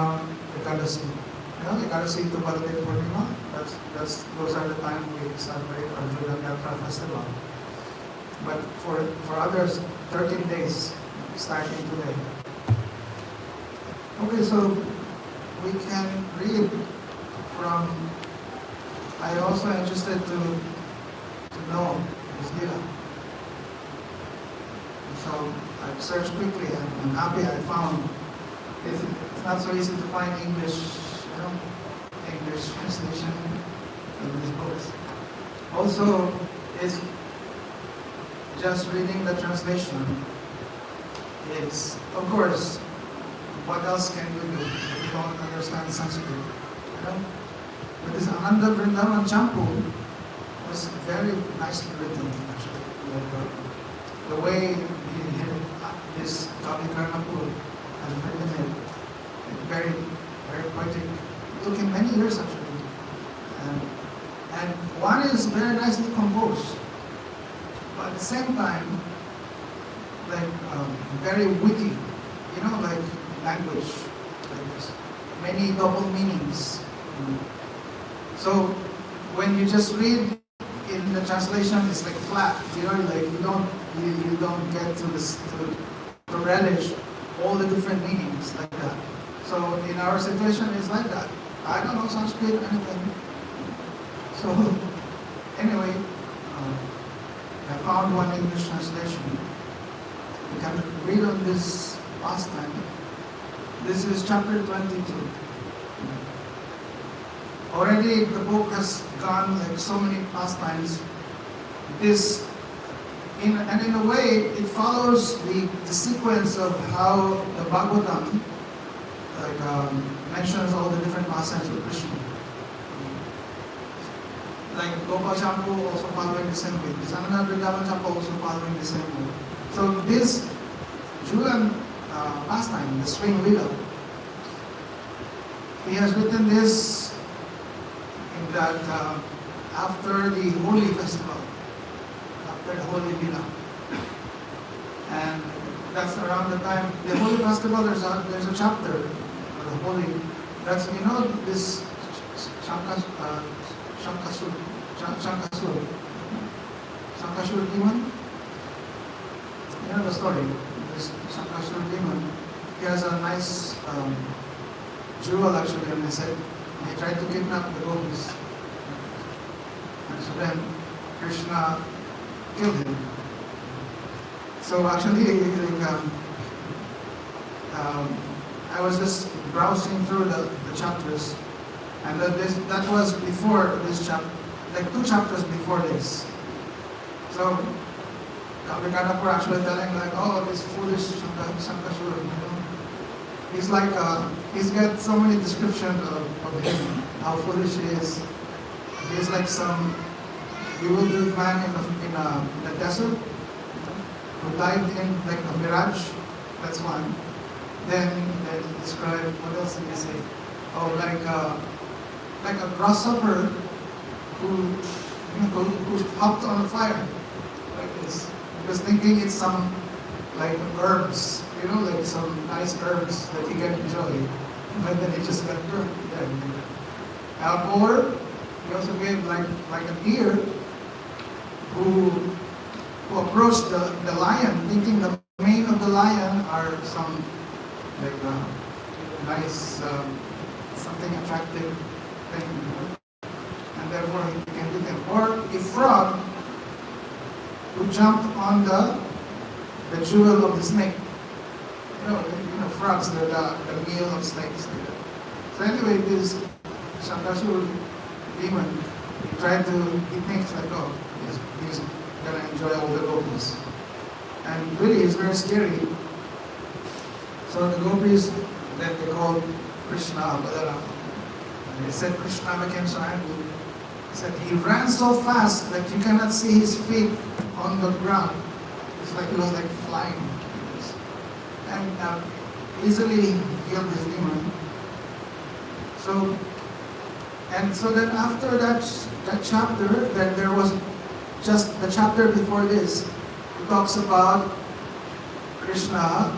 around Ekadasi. Ekadasi to Baladev Purnima, those are the time we celebrate our Julan Yatra festival. But for others, 13 days, starting today. Okay, so we can read from, I also interested to know this Lila. So I've searched quickly and I'm happy I found. It's not so easy to find English translation of these books. Also, it's just reading the translation. It's, of course, what else can you do if you don't understand Sanskrit? But this Ananda Vrindavan Champu was very nicely written, actually. The way this Kavi Karnapur has written it, very, very poetic. It took him many years, actually. And one is very nicely composed, but at the same time, like very witty, like language, like this. Many double meanings. So when you just read in the translation, it's like flat, like you don't get to relish all the different meanings like that. So in our situation, it's like that. I don't know Sanskrit or anything. So anyway, I found one English translation. You can read on this last time. This is chapter 22. Already the book has gone like so many pastimes. In a way, it follows the sequence of how the Bhagavatam mentions all the different pastimes of Krishna. Like Gopal Champu also following the same way. Sanana Vrindavan Champu also following the same way. So this Julan pastime, the swing Lila, he has written this in that after the Holy Festival, after the Holy Lila. And that's around the time, the Holy Festival, there's a chapter, the Holy, that's, this Shankasur demon? You know the story, this Shankasur demon, he has a nice jewel actually on his head. He tried to kidnap the gopis. And so then Krishna killed him. So actually, I was just browsing through the chapters, and that was before this chapter, like 2 chapters before this. So Kavikadapur actually telling like, oh, this foolish Shankasur, he's got so many descriptions of him, how foolish he is. He's like some bewildered man in a desert who died in like a mirage. That's one. Then they describe, what else did they say? Oh, like a grasshopper who hopped on a fire like this. He was thinking it's some like herbs, like some nice herbs that he can enjoy. But then he just got burned. Or he also gave like a deer who approached the lion, thinking the mane of the lion are some like nice something attractive thing, and therefore he can do them. Or a frog who jumped on the jewel of the snake. Frogs, they're the meal of snakes. So anyway, this Shankasur demon, he thinks like, oh, he's gonna enjoy all the gopis. And really, it's very scary. So the gopis that they called Krishna, Balaram, and they said Krishna became so angry. He said he ran so fast that you cannot see his feet on the ground. It's like he was like flying. And easily killed this demon. So then after that chapter, then there was just the chapter before this. It talks about Krishna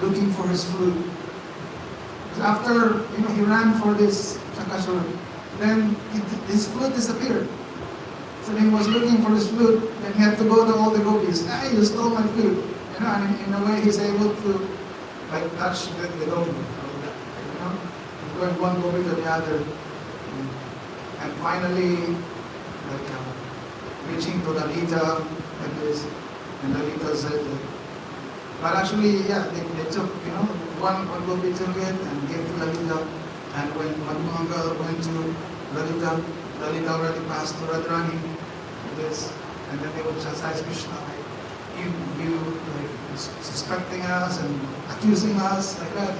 looking for his flute. After he ran for this Shakasura, then his flute disappeared. So then he was looking for his flute, then he had to go to all the gopis. Hey, you stole my flute. And in a way he's able to touch the gopi. He's going one gopi to the other. And finally, reaching to Lalita, like this. And Lalita said, but actually, yeah, they took, one gopi took it and gave to Lalita. And when Madhumanga went to Lalita, Lalita already passed to Radharani. And then they would chastise Krishna, you suspecting us and accusing us, like that,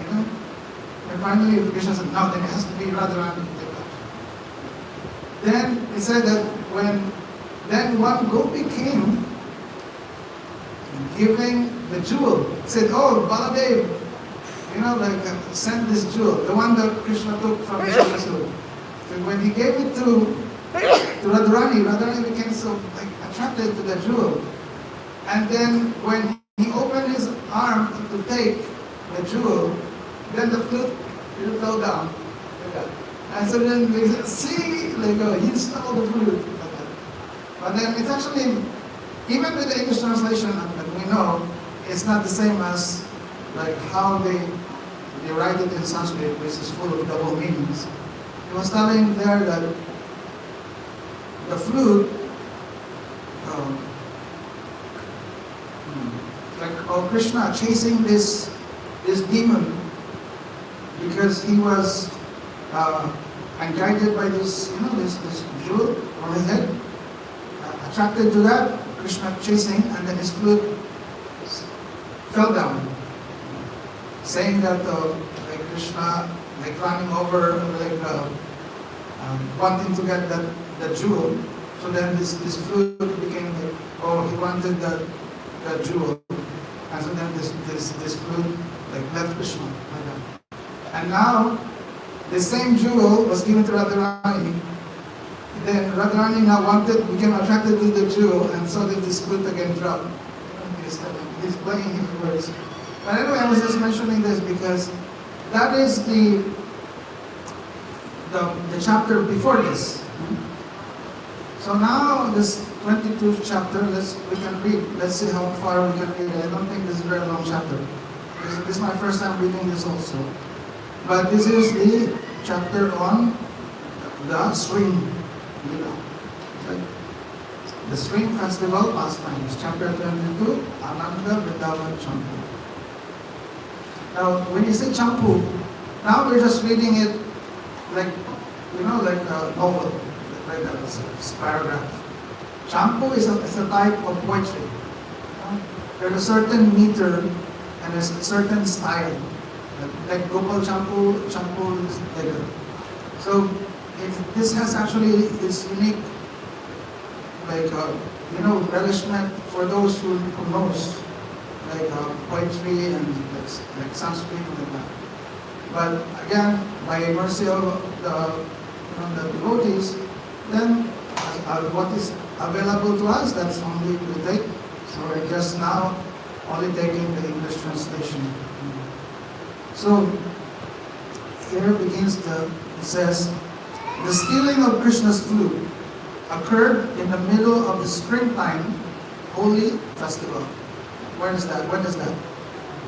And finally Krishna said, no, then it has to be Radharani. Then it said that then one gopi came giving the jewel, said, oh, Baladev, send this jewel, the one that Krishna took from Shakasura. So when he gave it to Radharani became so attracted to the jewel. And then when he opened his arm to take the jewel, then the flute fell down. Like that. And so then they said, see, he stole the flute. Like that. But then it's actually, even with the English translation, we know it's not the same as how they write it in Sanskrit, which is full of double meanings. He was telling there that the flute, Krishna chasing this demon because he was guided by this jewel on his head, attracted to that, Krishna chasing, and then his flute fell down, saying that Krishna running over, wanting to get that jewel. So then this flute became he wanted that jewel, and so then this flute left Krishna. And now the same jewel was given to Radharani. Then Radharani now became attracted to the jewel, and so did this flute again drop. He's playing his words. But anyway, I was just mentioning this because that is the chapter before this. So now this 22th chapter, we can read. Let's see how far we can read. I don't think this is a very long chapter. This is my first time reading this also. But this is the chapter on the spring Lila. Okay. The spring festival pastimes, chapter 22, Ananda Vrindavan Champu. Now, when you say Champu, now we're just reading it like a novel, like a paragraph. Champu is a type of poetry. There's a certain meter and there's a certain style. Like Gopal Champu is like that. So this has actually its unique, relishment for those who knows, poetry and like Sanskrit and like that. But again, by mercy of the devotees, then what is available to us, that's only we take. So we're just now only taking the English translation. So here begins it says, the stealing of Krishna's flute occurred in the middle of the springtime holy festival. When is that?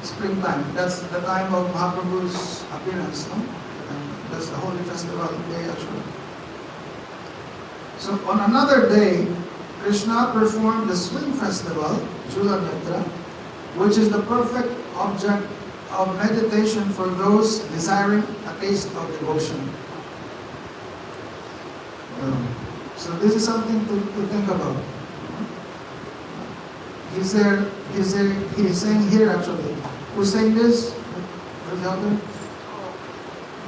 Springtime. That's the time of Mahaprabhu's appearance, no? And that's the holy festival day actually. So on another day, Krishna performed the swing festival, Jula Netra, which is the perfect object of meditation for those desiring a taste of devotion. So this is something to think about. He's saying here actually. Who's saying this? Who's the author?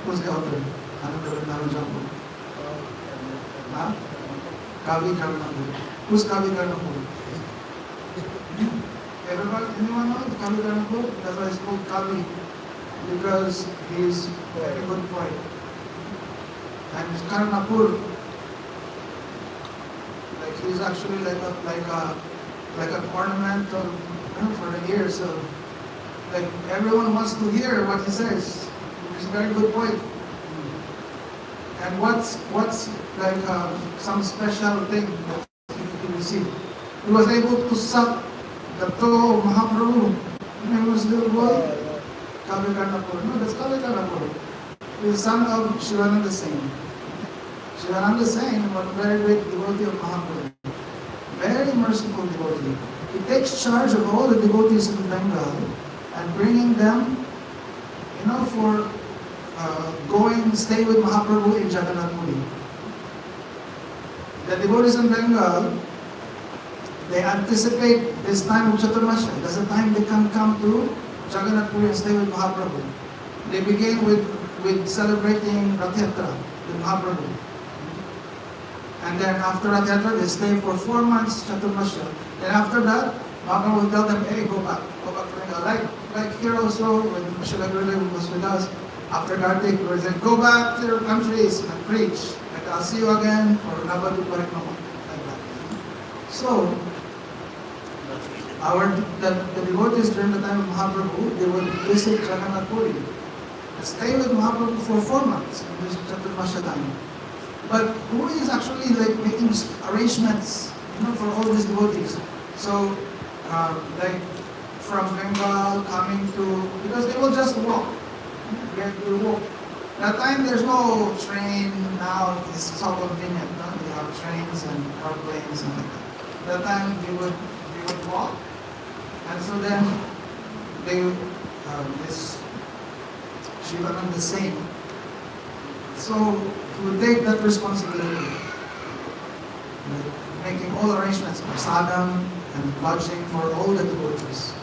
Who's the author? Ananda Vrindavan Champu. Huh? Kavi Karnapur. Who's Kavi Karnapur? Everybody, anyone know Kavi Karnapur? That's why it's called Kavi, because he's a very good poet. And Karnapur, he's actually like an ornament for the ear. So everyone wants to hear what he says, It's a very good point. And what's like some special thing that he received? He was able to suck the toe of Mahaprabhu when he was a little boy. Kavikarnapur. No, that's Kavikarnapur. He is son of Shivananda Singh. Shivananda Singh was a very great devotee of Mahaprabhu. Very merciful devotee. He takes charge of all the devotees in Bengal and bringing them, for going, stay with Mahaprabhu in Jagannath Puri. The devotees in Bengal, they anticipate this time of Chaturmasya. That's the time they can come to Jagannath Puri and stay with Mahaprabhu. They begin with celebrating Rath Yatra with Mahaprabhu. And then after Rath Yatra, they stay for 4 months Chaturmasya. Then after that, Mahaprabhu will tell them, hey, go back to Bengal. Like here also, when Srila Gurudev was with us, after Kartik, we said, go back to your countries and preach. Like, I'll see you again for Navadvip Parikrama. Like that. So, the devotees during the time of Mahaprabhu, they would visit Jagannath Puri. Stay with Mahaprabhu for 4 months in this Chaturmasya time. But who is actually like making arrangements, for all these devotees? So, like from Bengal coming to, because they will just walk. They walk. That time there's no train. Now it's so convenient. No? They have trains and airplanes and like that. That time they would walk, and so then they this Shivananda Singh. So he would take that responsibility, making all arrangements for sadhana and lodging for all the devotees.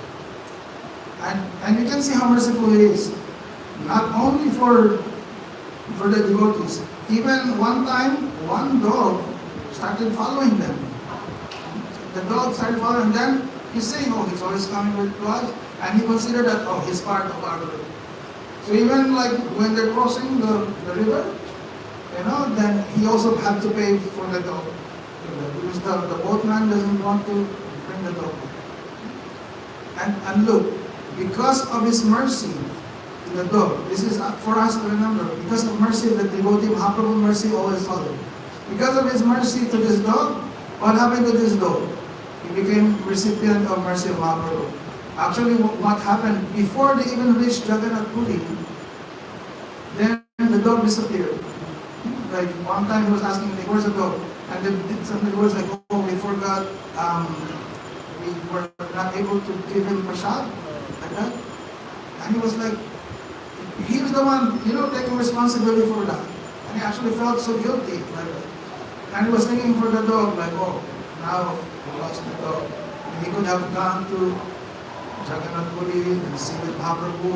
And you can see how merciful he is. Not only for the devotees. Even one time, one dog started following them. The dog started following them. He's saying, he's always coming with us. And he considered that, he's part of our group. So even like when they're crossing the river, then he also had to pay for the dog. Because the boatman doesn't want to bring the dog. And look, because of his mercy to the dog, this is for us to remember, because of mercy of the devotee, Mahaprabhu mercy always followed. Because of his mercy to this dog, what happened to this dog? He became recipient of mercy of Mahaprabhu. Actually, what happened, before they even reached Jagannath Puri, then the dog disappeared. Like one time he was asking, where's the dog? And then somebody was like, we forgot, we were not able to give him prasad, like that. And he was like, he was the one, taking responsibility for that. And he actually felt so guilty, like that. And he was thinking for the dog, like, now we lost the dog. And he could have gone to Jagannath Puri and see with Mahaprabhu.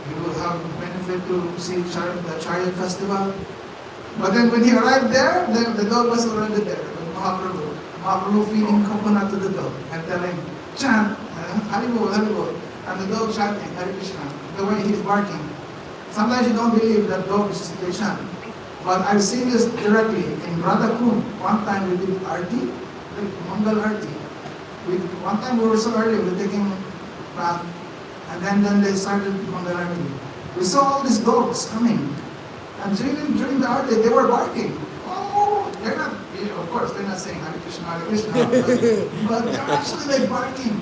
He will have benefit to see the chariot festival. But then when he arrived there, then the dog was already there with Mahaprabhu. Mahaprabhu feeding coconut to the dog and telling, chant, Haribol, Haribol. And the dog chanting, Hare Krishna, the way he's barking. Sometimes you don't believe that dogs, they chant. But I've seen this directly in Radhakund. One time we did Arti, like Mangal Arti. One time we were so early, we were taking bath. And then they started Mangal Arti. We saw all these dogs coming. And during the Arti, they were barking. They're not, of course, they're not saying Hare Krishna, Hare Krishna. But they're actually like barking.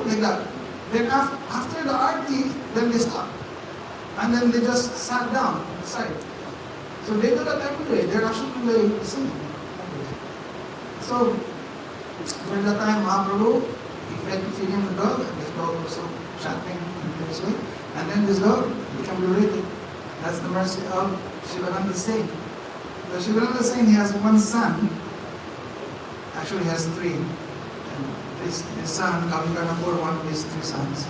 Like that. Then after the Arti, then they stopped. And then they just sat down on the side. So they do that every day. They're actually like singing. So during that time, Mahaprabhu, he fed feeding the dog, and this dog was so chanting in this way. And then this dog became liberated. That's the mercy of Shivananda Singh. So Shivananda Singh, he has one son. Actually, he has 3. His son, Kavikarnapur, one of his 3 sons.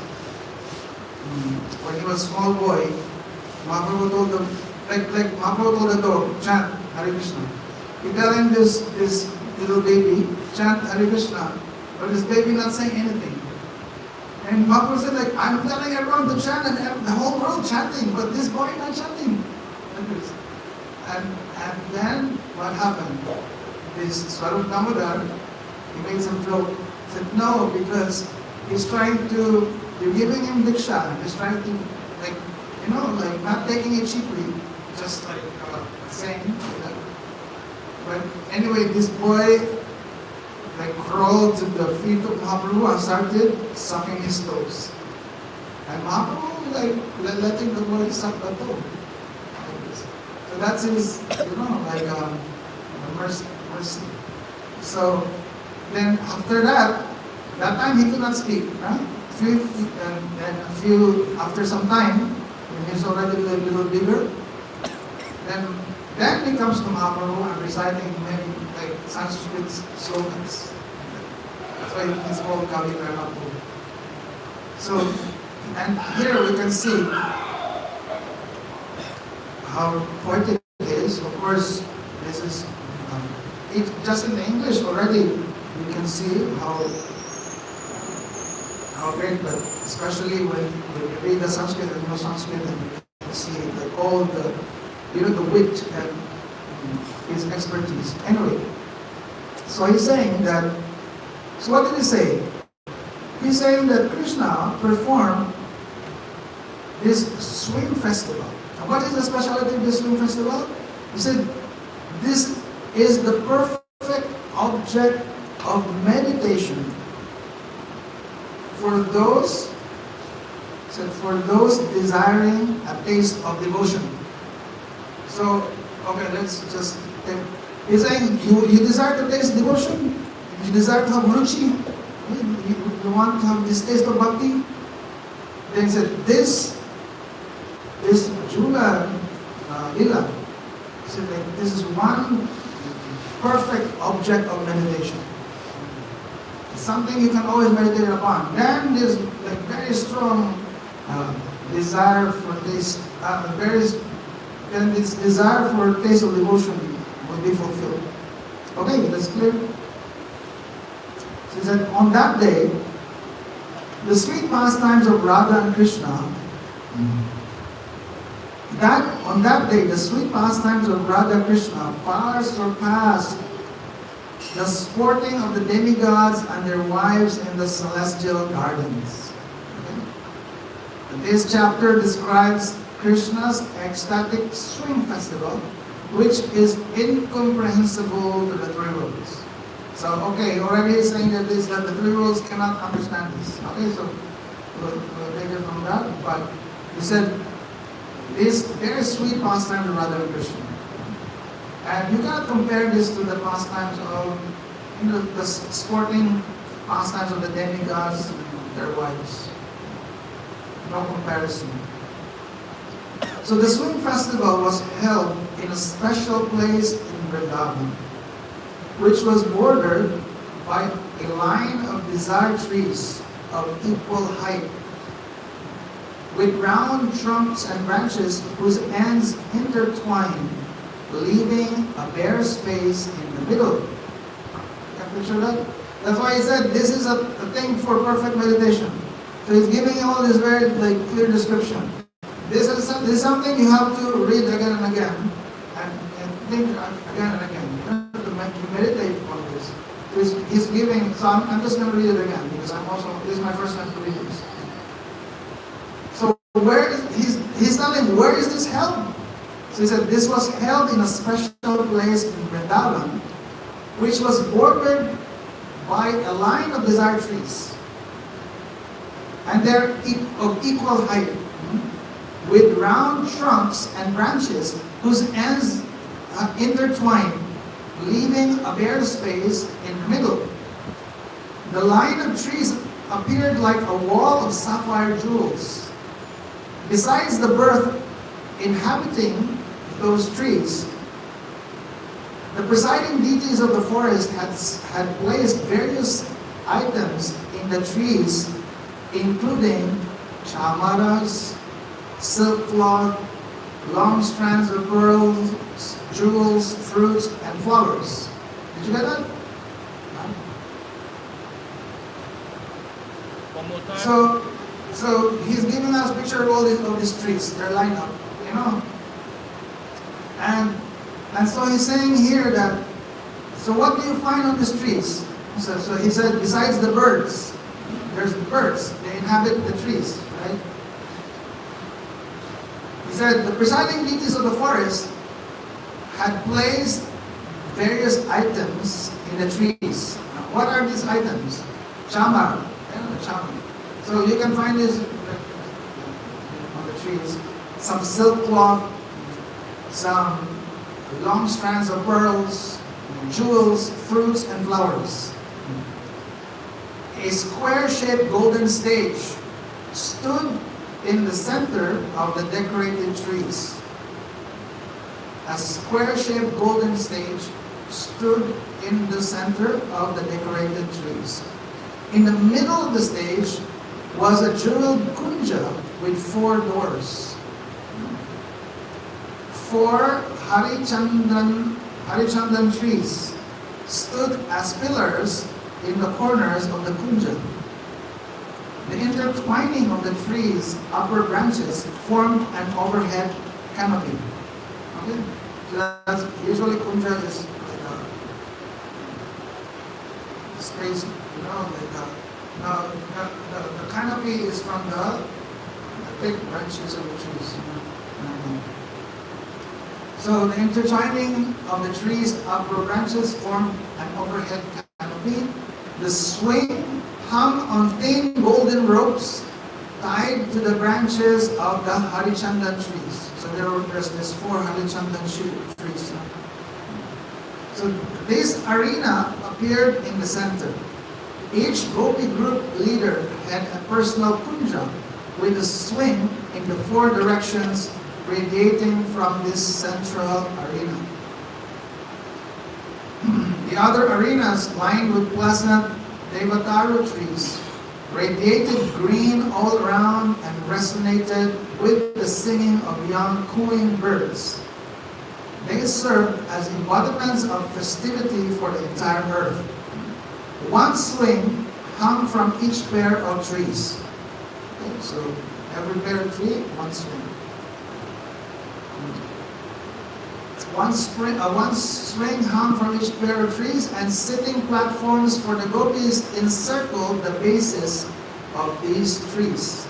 When he was a small boy, Mahaprabhu told him, like Mahaprabhu told the dog, chant Hare Krishna. He tell him this little baby, chant Hare Krishna, but this baby not saying anything. And Mahaprabhu said, like, I'm telling everyone to chant and the whole world chanting, but this boy not chanting. And then what happened? This Swarup Damodar, he made some joke. Said no, because he's trying to, you're giving him diksha, he's trying to, like, like not taking it cheaply, just like saying that. But anyway, this boy like crawled to the feet of Mahaprabhu and started sucking his toes. And Mahaprabhu like letting the boy suck the toe. So that's his, mercy. So then after that time he could not speak. Right? After some time, when he's already a little bigger, then he comes to Mahaprabhu and reciting many like Sanskrit slogans. That's why it's called Kavi Pranapu. So, and here we can see how poetic it is. Of course, this is just in the English already. You can see how great, but especially when you read the Sanskrit and know Sanskrit, and you can see like all the the wit and his expertise. Anyway, so he's saying that. So what did he say? He's saying that Krishna performed this swing festival. And what is the specialty of this swing festival? He said, this is the perfect object of meditation for those desiring a taste of devotion. So, okay, let's just take. He's saying, you desire to taste devotion? You desire to have ruchi? You want to have this taste of bhakti? Then he said, this Jula Lila, he said, like, this is one perfect object of meditation. It's something you can always meditate upon. Then there's like very strong desire for taste, then this desire for taste of devotion will be fulfilled. Okay, that's clear? So he said, on that day, the sweet pastimes of Radha and Krishna, on that day, the sweet pastimes of Radha and Krishna far surpassed the sporting of the demigods and their wives in the celestial gardens. Okay? This chapter describes Krishna's ecstatic swing festival, which is incomprehensible to the three worlds. So, okay, already he's saying that the three worlds cannot understand this. Okay, so we'll take it from that. But he said, this very sweet pastimes of Radha and Krishna. And you cannot compare this to the pastimes of, the sporting pastimes of the demigods and their wives. No comparison. So the swing festival was held in a special place in Vrindavan, which was bordered by a line of desire trees of equal height, with round trunks and branches whose ends intertwined, leaving a bare space in the middle. Can you picture that? That's why he said this is a thing for perfect meditation. So he's giving you all this very clear description. This is something you have to read again and again, and think again and again. You have to meditate on this. He's giving, so I'm just going to read it again, because this is my first time to read this. So he's telling, where is this held? So he said, this was held in a special place in Vrindavan, which was bordered by a line of desire trees. And they're of equal height, with round trunks and branches whose ends intertwine, leaving a bare space in the middle. The line of trees appeared like a wall of sapphire jewels. Besides the bird inhabiting those trees, the presiding deities of the forest had placed various items in the trees, including chamaras, silk cloth, long strands of pearls, jewels, fruits, and flowers. Did you get that? One more time. So he's giving us a picture of all these trees. They're lined up, And so he's saying here that, so what do you find on these trees? So he said, besides the birds, there's the birds. They inhabit the trees, right? said the presiding deities of the forest had placed various items in the trees. Now, what are these items? Chamar. Chamar. So you can find this on the trees. Some silk cloth, some long strands of pearls, jewels, fruits, and flowers. A square-shaped golden stage stood in the center of the decorated trees. A square-shaped golden stage stood in the center of the decorated trees. In the middle of the stage was a jeweled kunja with 4 doors. 4 Harichandan trees stood as pillars in the corners of the kunja. The intertwining of the trees' upper branches formed an overhead canopy. Okay? So that's, usually kunja is like a space, you know, like the canopy is from the thick branches of the trees. So the intertwining of the trees' upper branches formed an overhead canopy. The swing hung on thin golden ropes tied to the branches of the Harichandan trees. So there's this 4 Harichandan trees. So this arena appeared in the center. Each Gopi group leader had a personal kunja with a swing in the 4 directions radiating from this central arena. The other arenas, lined with pleasant Devataru trees, radiated green all around and resonated with the singing of young cooing birds. They served as embodiments of festivity for the entire earth. 1 swing hung from each pair of trees. Okay, so every pair of tree, 1 swing. One swing hung from each pair of trees, and sitting platforms for the gopis encircled the bases of these trees.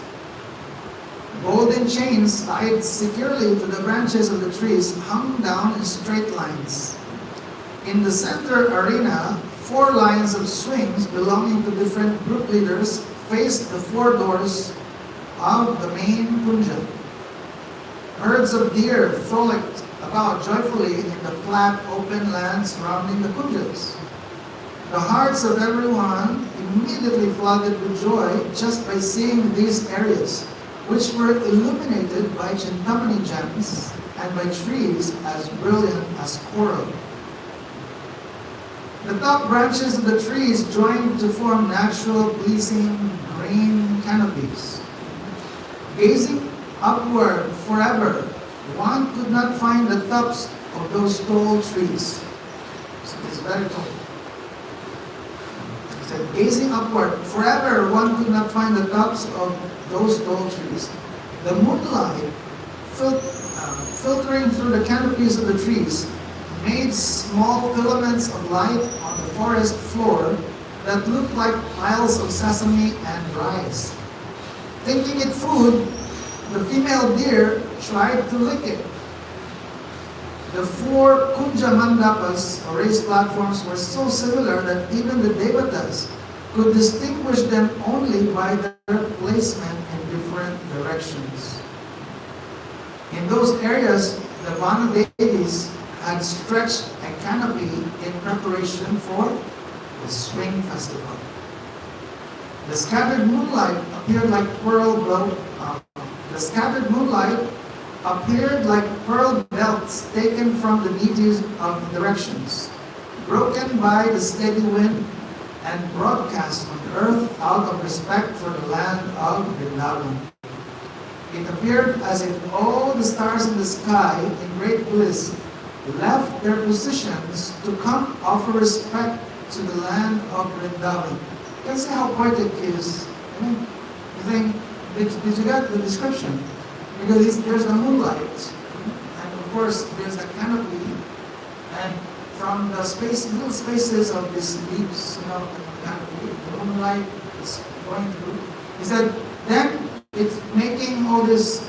Golden chains tied securely to the branches of the trees hung down in straight lines. In the center arena, 4 lines of swings belonging to different group leaders faced the 4 doors of the main kunja. Herds of deer frolicked about joyfully in the flat open land surrounding the kunjas. The hearts of everyone immediately flooded with joy just by seeing these areas, which were illuminated by Chintamani gems and by trees as brilliant as coral. The top branches of the trees joined to form natural, pleasing green canopies. Gazing upward forever, one could not find the tops of those tall trees. So it's very tall. He said, gazing upward forever, one could not find the tops of those tall trees. The moonlight filtering through the canopies of the trees made small filaments of light on the forest floor that looked like piles of sesame and rice. Thinking it food, the female deer tried to lick it. The 4 kunja mandapas, or raised platforms, were so similar that even the devatas could distinguish them only by their placement in different directions. In those areas, the Vana deities had stretched a canopy in preparation for the swing festival. The scattered moonlight appeared like pearl belts taken from the deities of the directions, broken by the steady wind and broadcast on the earth out of respect for the land of Vrindavan. It appeared as if all the stars in the sky, in great bliss, left their positions to come offer respect to the land of Vrindavan. You can see how poetic it is. You think, did you get the description? Because there's the moonlight, and of course there's the canopy, and from the little spaces of these leaves, the canopy, the moonlight is going through. He said, then it's making all this,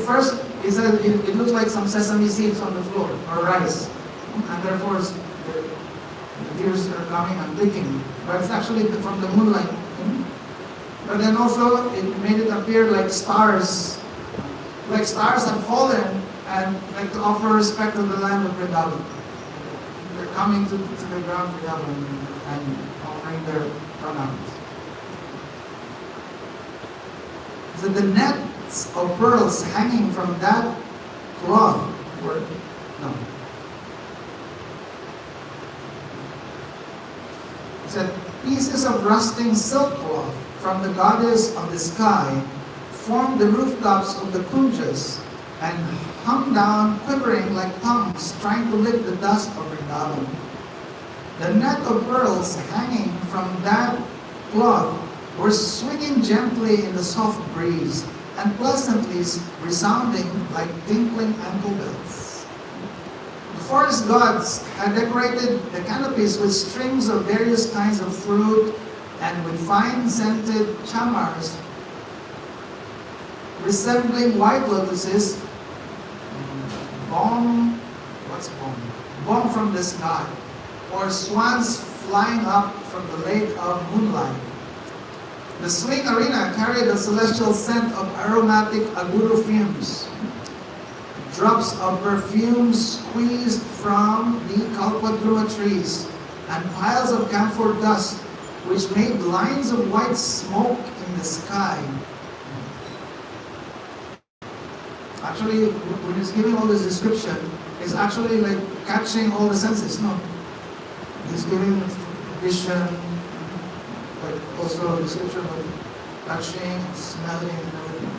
First, he said it looked like some sesame seeds on the floor, or rice. And therefore, the tears are coming and leaking. But it's actually from the moonlight. But then also, it made it appear like stars. Like stars have fallen, and like to offer respect to the land of Vrindavan. They're coming to the ground of Vrindavan and offering their pranams. So the nets of pearls hanging from that cloth were no. It said pieces of rusting silk cloth from the goddess of the sky formed the rooftops of the kunjas and hung down quivering like tongues trying to lick the dust of Vrindavan. The net of pearls hanging from that cloth were swinging gently in the soft breeze and pleasantly resounding like tinkling ankle bells. The forest gods had decorated the canopies with strings of various kinds of fruit and with fine scented chamars resembling white lotuses, balm from the sky, or swans flying up from the lake of moonlight. The swing arena carried the celestial scent of aromatic aguro fumes, drops of perfume squeezed from the kalpadruma trees, and piles of camphor dust which made lines of white smoke in the sky. Actually, when he's giving all this description, he's actually like catching all the senses. No, he's giving vision, but also a description of touching, smelling, and everything.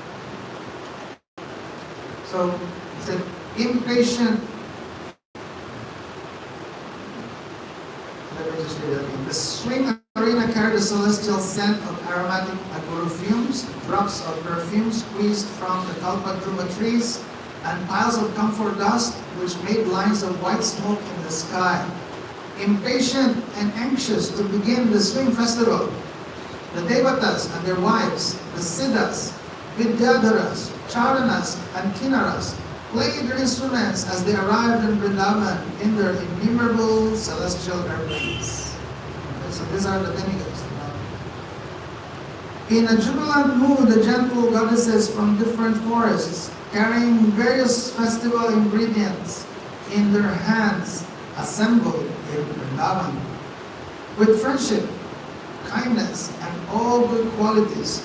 So he said, impatient. Let me just read that again. The swing arena carried the celestial scent of aromatic aguro fumes, drops of perfume squeezed from the kalpadruma trees, and piles of camphor dust which made lines of white smoke in the sky. Impatient and anxious to begin the swing festival, the Devatas and their wives, the Siddhas, Vidyadharas, Charanas, and Kinnaras played their instruments as they arrived in Vrindavan in their innumerable celestial airplanes. So these are the demigods. In a jubilant mood, the gentle goddesses from different forests, carrying various festival ingredients in their hands, assembled in Vrindavan. With friendship, kindness, and all good qualities,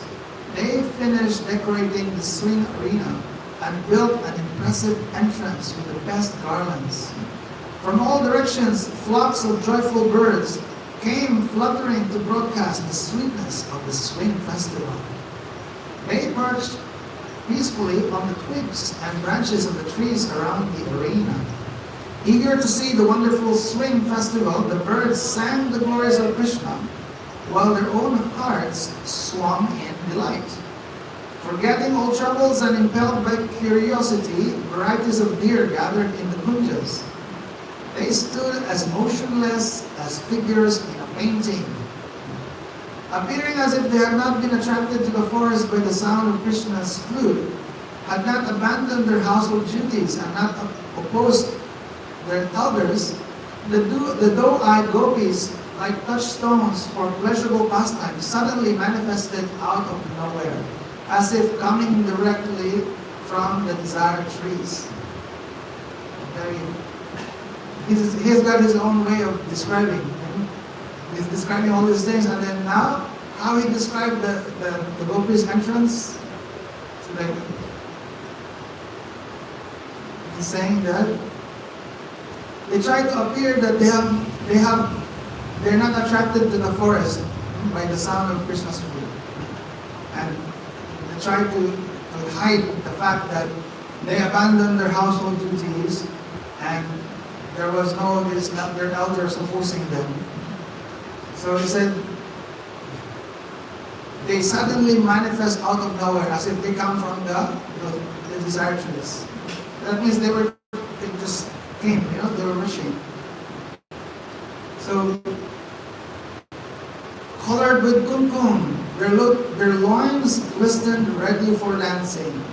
they finished decorating the swing arena and built an impressive entrance with the best garlands. From all directions, flocks of joyful birds came fluttering to broadcast the sweetness of the swing festival. They perched peacefully on the twigs and branches of the trees around the arena. Eager to see the wonderful swing festival, the birds sang the glories of Krishna, while their own hearts swung in delight. Forgetting all troubles and impelled by curiosity, varieties of deer gathered in the kunjas. They stood as motionless as figures in a painting, appearing as if they had not been attracted to the forest by the sound of Krishna's flute, had not abandoned their household duties, and not opposed their elders. The doe-eyed gopis, like touchstones for pleasurable pastime, suddenly manifested out of nowhere, as if coming directly from the desired trees. He's got his own way of describing. He's describing all these things, and then now, how he described the gopis' entrance. So like, he's saying that they try to appear that they're not attracted to the forest by the sound of Krishna's flute, and they try to hide the fact that they abandoned their household duties and there was no their elders opposing them. So he said they suddenly manifest out of nowhere as if they come from the desired trees. That means they just came, they were wishing. So colored with kumkum, their loins glistened ready for dancing.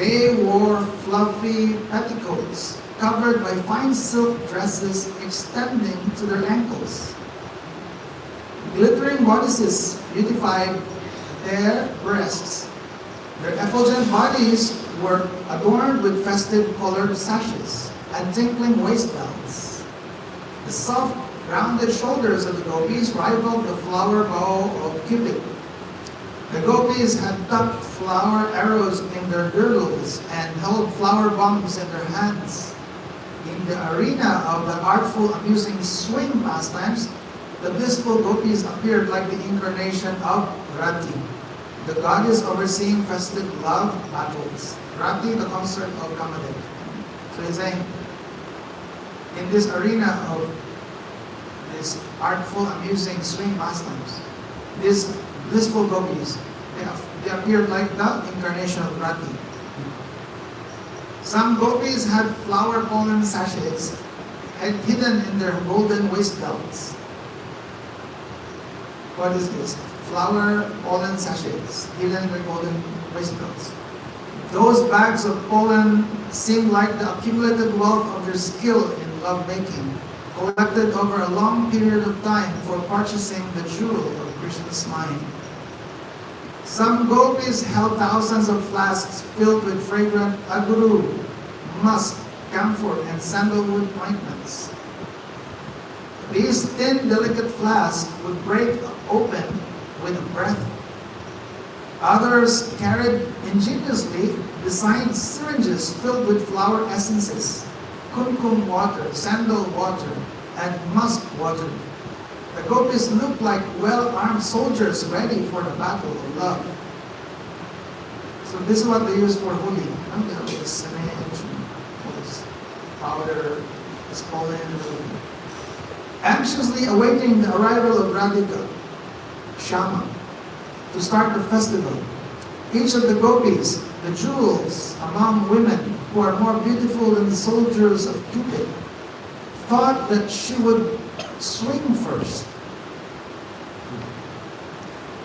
They wore fluffy petticoats covered by fine silk dresses extending to their ankles. Glittering bodices beautified their breasts. Their effulgent bodies were adorned with festive colored sashes and tinkling waist belts. The soft, rounded shoulders of the gopis rivaled the flower bow of Cupid. The gopis had tucked flower arrows in their girdles and held flower bombs in their hands. In the arena of the artful, amusing swing pastimes, the blissful gopis appeared like the incarnation of Rati, the goddess overseeing festive love battles. Rati, the consort of Kamadev. So he's saying, in this arena of this artful, amusing swing pastimes, these blissful gopis, they appeared like the incarnation of Rati. Some gopis had flower pollen sachets hidden in their golden waist belts. What is this? Flower pollen sachets hidden in their golden waist belts. Those bags of pollen seemed like the accumulated wealth of their skill in love-making, collected over a long period of time for purchasing the jewel of Krishna's mind. Some gopis held thousands of flasks filled with fragrant aguru, musk, camphor, and sandalwood ointments. These thin, delicate flasks would break open with a breath. Others carried ingeniously designed syringes filled with flower essences, kumkum water, sandal water, and musk water. The gopis looked like well-armed soldiers ready for the battle of love. So this is what they use for Holi. They have this syringe, this powder, this pollen. Anxiously awaiting the arrival of Radhika, Shama, to start the festival. Each of the gopis, the jewels among women who are more beautiful than the soldiers of Cupid, thought that she would swing first.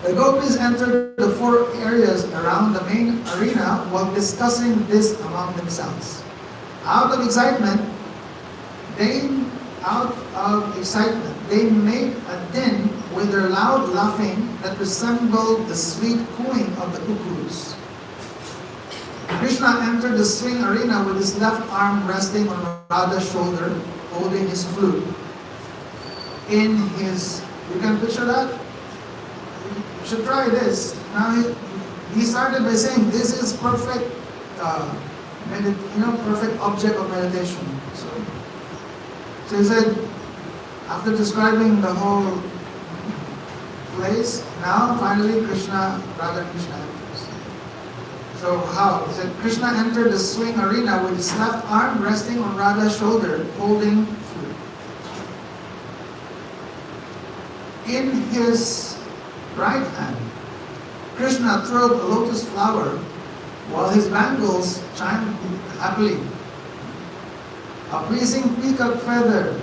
The gopis entered the four areas around the main arena while discussing this among themselves. Out of excitement, they made a din with their loud laughing that resembled the sweet cooing of the cuckoos. Krishna entered the swing arena with his left arm resting on Radha's shoulder, holding his flute. You can picture that? You should try this. Now he started by saying, this is perfect, perfect object of meditation. So he said, after describing the whole place, now finally Radha Krishna enters. So how? He said, Krishna entered the swing arena with his left arm resting on Radha's shoulder, holding flute. In his right hand, Krishna twirled a lotus flower while his bangles chimed happily. A pleasing peacock feather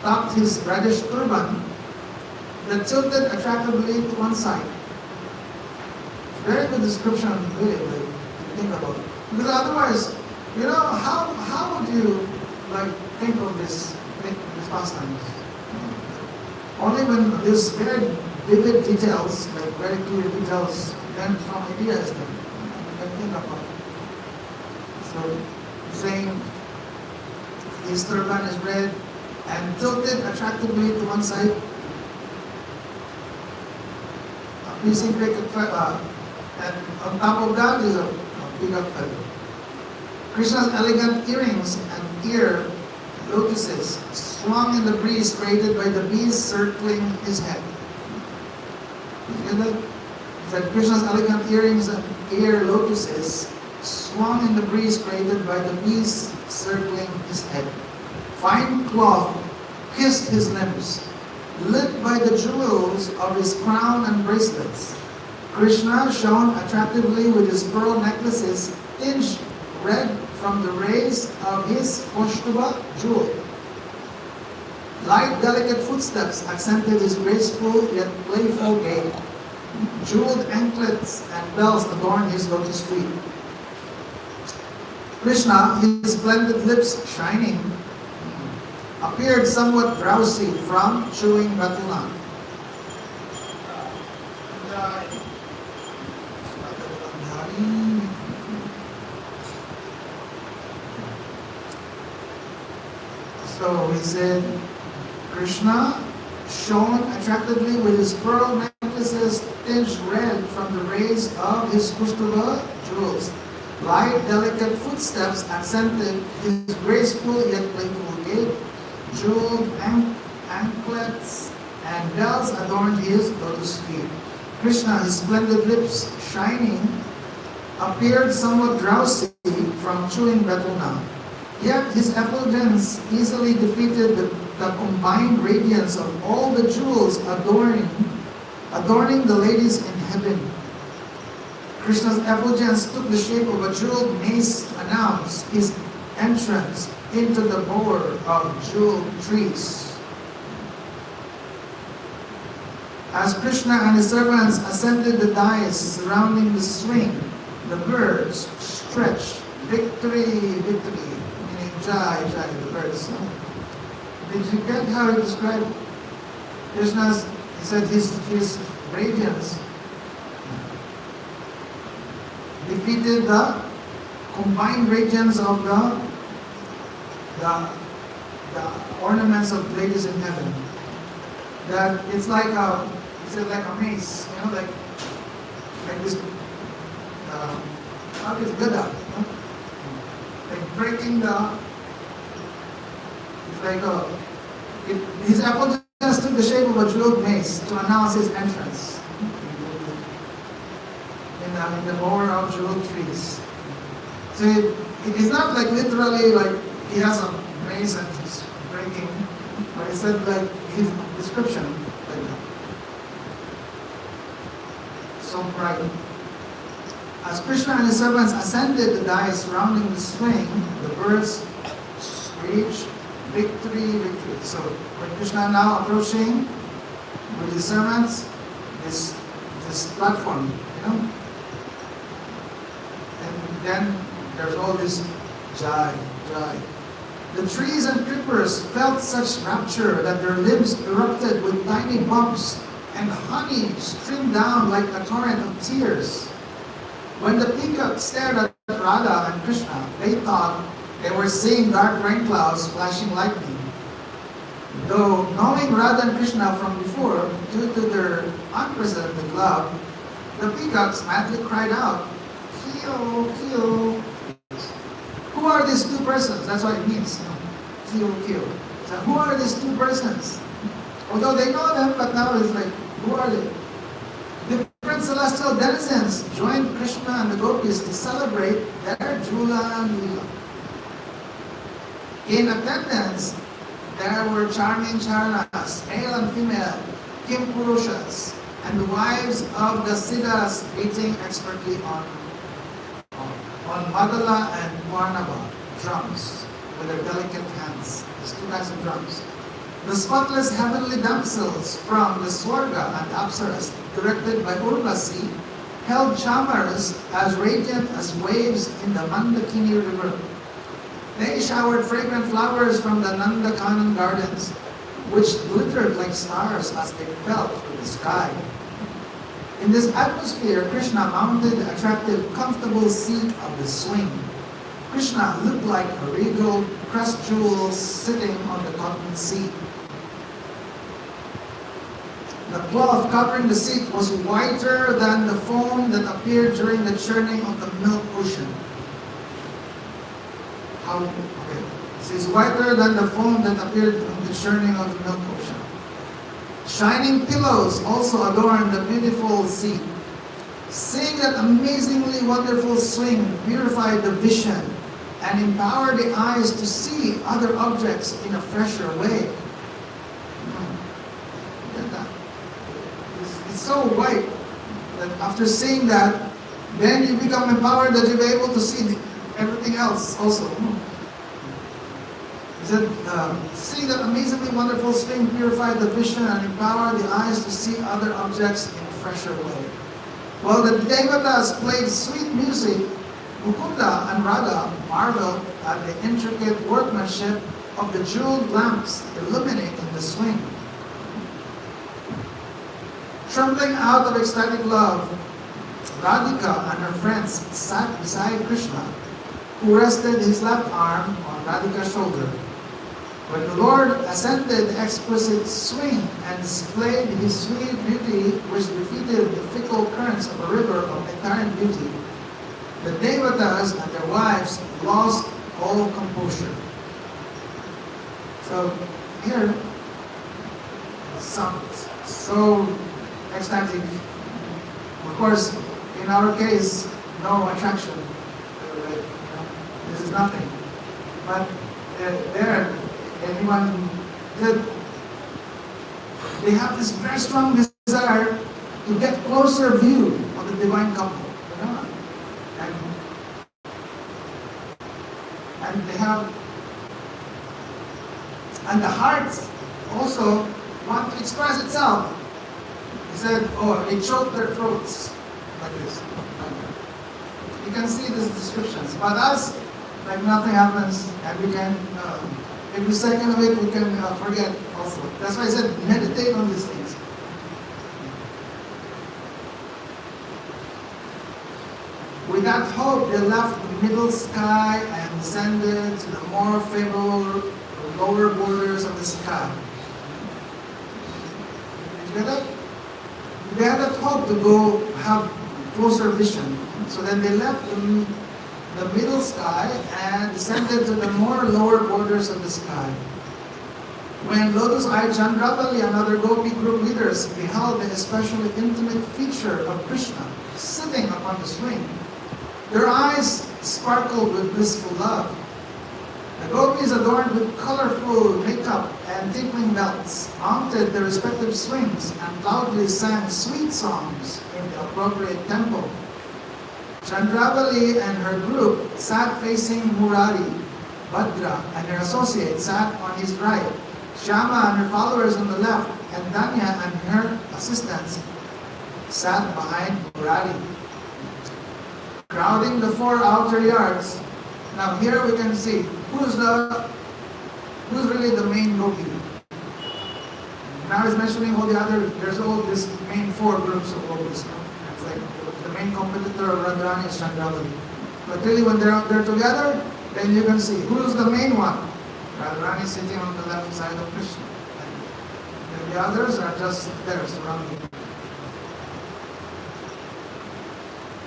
topped his reddish turban that tilted attractively to one side. Very good description, really, like, think about it. Because otherwise, how would you think of this pastimes? Only when there's very vivid details, like very clear details, then some ideas you can think about. So, saying his turban is red and tilted attractively to one side. A pleasing peacock feather, and on top of that is a peacock feather. Krishna's elegant earrings and ear lotuses swung in the breeze created by the bees circling his head. Did you get that? He said Krishna's elegant earrings and ear lotuses swung in the breeze created by the bees circling his head. Fine cloth kissed his limbs, lit by the jewels of his crown and bracelets. Krishna shone attractively with his pearl necklaces tinged red from the rays of his Kaustuba jewel. Light, delicate footsteps accented his graceful yet playful gait. Jeweled anklets and bells adorned his lotus feet. Krishna, his splendid lips shining, appeared somewhat drowsy from chewing ratuna. So he said, Krishna shone attractively with his pearl necklaces tinged red from the rays of his Kustuba jewels. Light, delicate footsteps accented his graceful yet playful gait. Jeweled anklets and bells adorned his lotus feet. Krishna, his splendid lips shining, appeared somewhat drowsy from chewing ratuna. Yet his effulgence easily defeated the combined radiance of all the jewels adorning the ladies in heaven. Krishna's effulgence took the shape of a jeweled mace to announce his entrance into the bower of jeweled trees. As Krishna and his servants ascended the dais surrounding the swing, the birds stretched, victory, victory, meaning jai, jai, the birds. Did you get how he described Krishna's, he said his radiance defeated the combined radiance of the ornaments of ladies in heaven. That it's like a mace, like this how is gada, like breaking it's like his effulgence took the shape of a jeweled mace to announce his entrance in the bower of jeweled trees. So it is not like literally like he has a mace and he's breaking, but he said like his description like that. So bright. As Krishna and his servants ascended the dais surrounding the swing, the birds screeched, victory, victory. So when Krishna now approaching with his servants, this platform, and then there's all this jai, jai. The trees and creepers felt such rapture that their limbs erupted with tiny bumps, and honey streamed down like a torrent of tears. When the peacocks stared at Radha and Krishna, they thought they were seeing dark rain clouds flashing lightning. Though knowing Radha and Krishna from before, due to their unprecedented love, the peacocks madly cried out, Kyo, Kyo. Who are these two persons? That's what it means. Kyo, Kyo. So who are these two persons? Although they know them, but now it's like, who are they? Different celestial denizens joined Krishna and the gopis to celebrate their Jula Lila. In attendance, there were charming charanas, male and female, Kim Purushas, and the wives of the Siddhas beating expertly on Madala and Varnava drums with their delicate hands. There's two kinds of drums. The spotless heavenly damsels from the Swarga and Apsaras, directed by Urvasi, held chamars as radiant as waves in the Mandakini river. They showered fragrant flowers from the Nandakanan gardens, which glittered like stars as they fell through the sky. In this atmosphere, Krishna mounted the attractive, comfortable seat of the swing. Krishna looked like a regal crest jewel sitting on the cotton seat. The cloth covering the seat was whiter than the foam that appeared during the churning of the milk ocean. It is whiter than the foam that appeared in the churning of the milk ocean. Shining pillows also adorned the beautiful seat. Seeing that amazingly wonderful swing purified the vision and empowered the eyes to see other objects in a fresher way. It's so white that after seeing that, then you become empowered that you'll be able to see everything else also. He said, seeing that amazingly wonderful swing purified the vision and empowered the eyes to see other objects in a fresher way. While the Devatas played sweet music, Mukunda and Radha marveled at the intricate workmanship of the jeweled lamps illuminating the swing. Trembling out of ecstatic love, Radhika and her friends sat beside Krishna, who rested his left arm on Radhika's shoulder. When the Lord ascended the exquisite swing and displayed his sweet beauty, which defeated the fickle currents of a river of nectarian beauty, the Devatas and their wives lost all composure. So here, so ecstatic. Of course, in our case, no attraction. This is nothing. But there, anyone that they have this very strong desire to get closer view of the divine couple. And they have, and the heart also want to express itself. He said, oh, they choked their throats like this. You can see these descriptions. But us, like nothing happens, and we can, every second of it, we can forget also. That's why I said, meditate on these things. With that hope, they left the middle sky and descended to the more favorable lower borders of the sky. Did you get that? They had that hope to go have closer vision. So then they left the middle sky and descended to the more lower borders of the sky. When lotus-eyed Chandravali and other gopi group leaders beheld the especially intimate feature of Krishna sitting upon the swing, their eyes sparkled with blissful love. The gopis, adorned with colorful makeup and tinkling belts, mounted their respective swings and loudly sang sweet songs in the appropriate tempo. Chandravali and her group sat facing Murari. Bhadra and her associates sat on his right. Shyama and her followers on the left, and Danya and her assistants sat behind Murari. Crowding the 4 outer yards. Now here we can see who's really the main gopi. Now he's mentioning all the other, there's all these main 4 groups of gopis. It's like the main competitor of Radharani is Chandravali. But really when they're together, then you can see who's the main one. Radharani is sitting on the left side of Krishna. And the others are just there surrounding.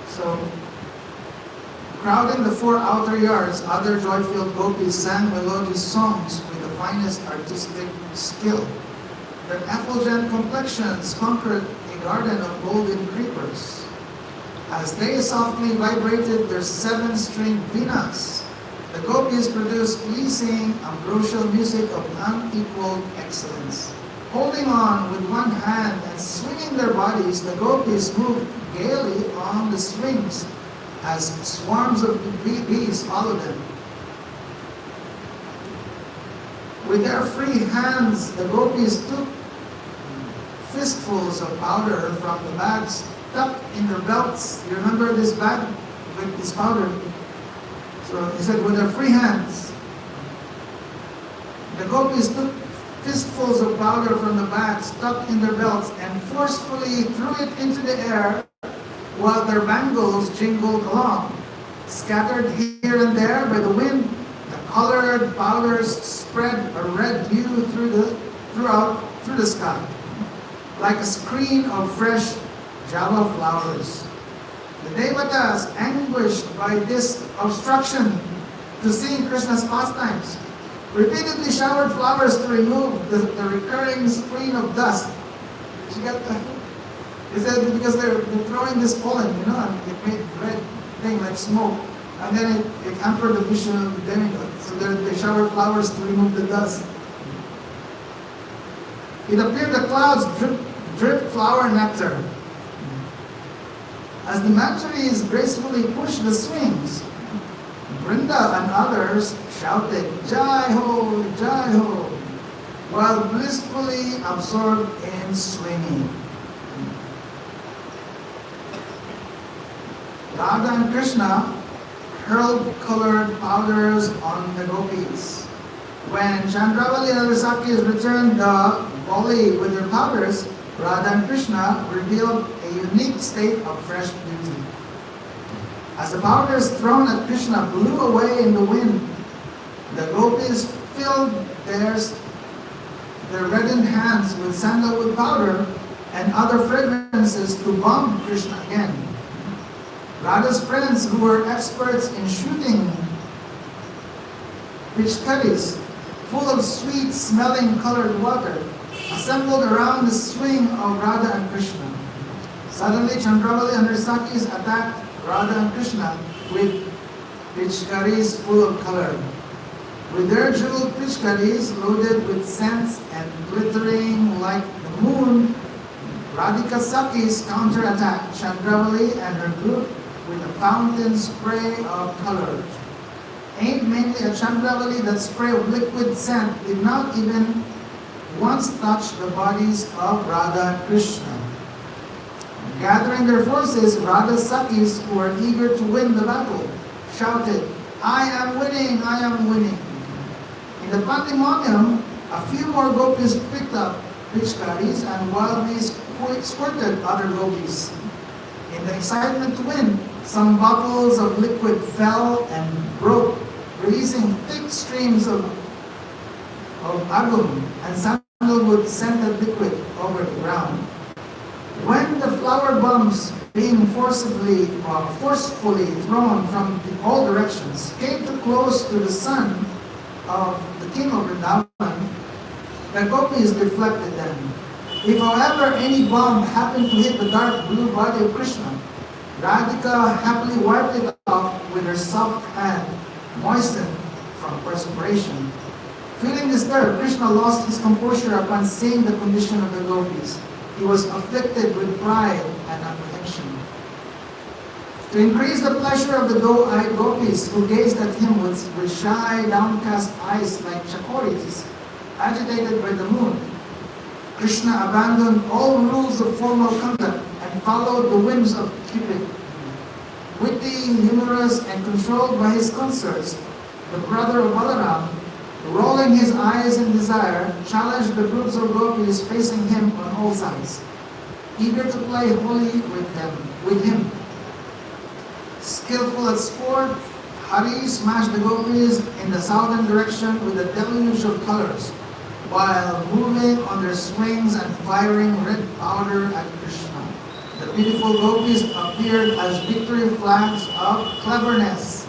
So, crowding the 4 outer yards, other joy-filled gopis sang melodious songs with the finest artistic skill. Their effulgent complexions conquered a garden of golden creepers. As they softly vibrated their 7-stringed venas, the gopis produced pleasing, ambrosial music of unequaled excellence. Holding on with one hand and swinging their bodies, the gopis moved gaily on the swings as swarms of bees followed them. With their free hands, the gopis took fistfuls of powder from the bags tucked in their belts. You remember this bag with this powder? So he said, with their free hands, the gopis took fistfuls of powder from the bags tucked in their belts and forcefully threw it into the air while their bangles jingled along. Scattered here and there by the wind, the colored powders spread a red hue through the sky, like a screen of fresh java flowers. The Devatas, anguished by this obstruction to seeing Krishna's pastimes, repeatedly showered flowers to remove the recurring screen of dust. Did you get that? He said because they're throwing this pollen, and it made red thing like smoke. And then it hampered the vision of the demigod. So they showered flowers to remove the dust. It appeared the clouds dripped flower nectar. As the manjaris gracefully pushed the swings, Vrinda and others shouted, Jai Ho, Jai Ho, while blissfully absorbed in swinging. Radha and Krishna herb-colored powders on the gopis. When Chandravali and the Sakis returned the boli with their powders, Radha and Krishna revealed a unique state of fresh beauty. As the powders thrown at Krishna blew away in the wind, the gopis filled their reddened hands with sandalwood powder and other fragrances to bomb Krishna again. Radha's friends, who were experts in shooting pitchkaris full of sweet-smelling colored water, assembled around the swing of Radha and Krishna. Suddenly, Chandravali and her Sakis attacked Radha and Krishna with pitchkaris full of color. With their jeweled pitchkaris loaded with scents and glittering like the moon, Radhika's Sakis counterattacked Chandravali and her group with a fountain spray of color. Aimed mainly at Chandravali, that spray of liquid scent did not even once touch the bodies of Radha and Krishna. Gathering their forces, Radha's Sakis, who were eager to win the battle, shouted, "I am winning! I am winning!" In the pandemonium, a few more gopis picked up pitchkaris and wildly squirted other gopis. In the excitement to win, some bottles of liquid fell and broke, releasing thick streams of agum and sandalwood scented liquid over the ground. When the flower bombs being forcefully thrown from all directions came too close to the son of the king of Vrindavan, the gopis deflected them. If, however, any bomb happened to hit the dark blue body of Krishna, Radhika happily wiped it off with her soft hand, moistened from perspiration. Feeling disturbed, Krishna lost his composure upon seeing the condition of the gopis. He was afflicted with pride and apprehension. To increase the pleasure of the doe-eyed gopis, who gazed at him with shy, downcast eyes like chakoris, agitated by the moon, Krishna abandoned all rules of formal conduct and followed the whims of Cupid. Witty, humorous, and controlled by his consorts, the brother of Balaram, rolling his eyes in desire, challenged the groups of gopis facing him on all sides, eager to play holy with him. Skillful at sport, Hari smashed the gopis in the southern direction with a deluge of colors, while moving on their swings and firing red powder at Krishna. The beautiful gopis appeared as victory flags of cleverness.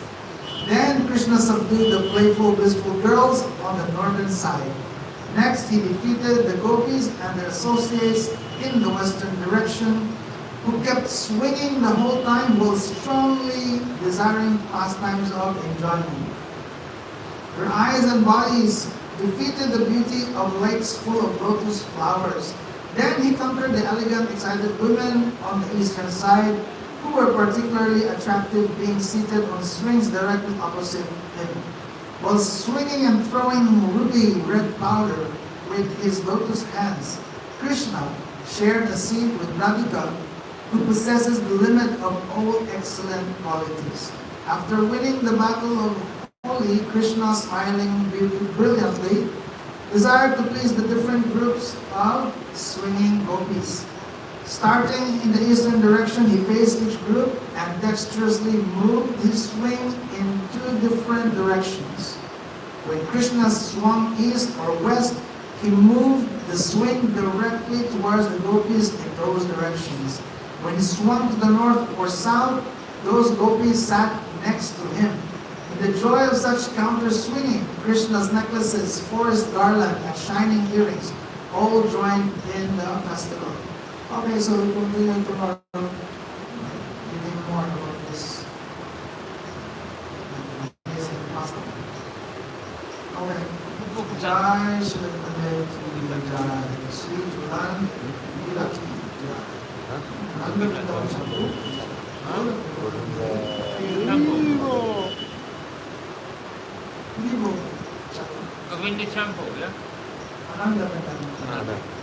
Then Krishna subdued the playful, blissful girls on the northern side. Next, he defeated the gopis and their associates in the western direction, who kept swinging the whole time while strongly desiring pastimes of enjoyment. Their eyes and bodies defeated the beauty of lakes full of lotus flowers. Then he conquered the elegant, excited women on the eastern side, who were particularly attractive, being seated on swings directly opposite him. While swinging and throwing ruby red powder with his lotus hands, Krishna shared a seat with Radhika, who possesses the limit of all excellent qualities. After winning the battle of Holi, Krishna, smiling brilliantly, desired to please the different groups of swinging gopis. Starting in the eastern direction, he faced each group and dexterously moved his swing in two different directions. When Krishna swung east or west, he moved the swing directly towards the gopis in those directions. When he swung to the north or south, those gopis sat next to him. In the joy of such counter-swinging, Krishna's necklaces, forest garland, and shining earrings all joined in the festival. Okay, so we continue tomorrow. Reading more about this amazing festival. Okay. Jai Shri Bandhav Jai Shri Julan Vilaki Jai. Ananda Vrindavan Shampoo. Vivo. Quindi shampoo, yeah? Ananda Vrindavan.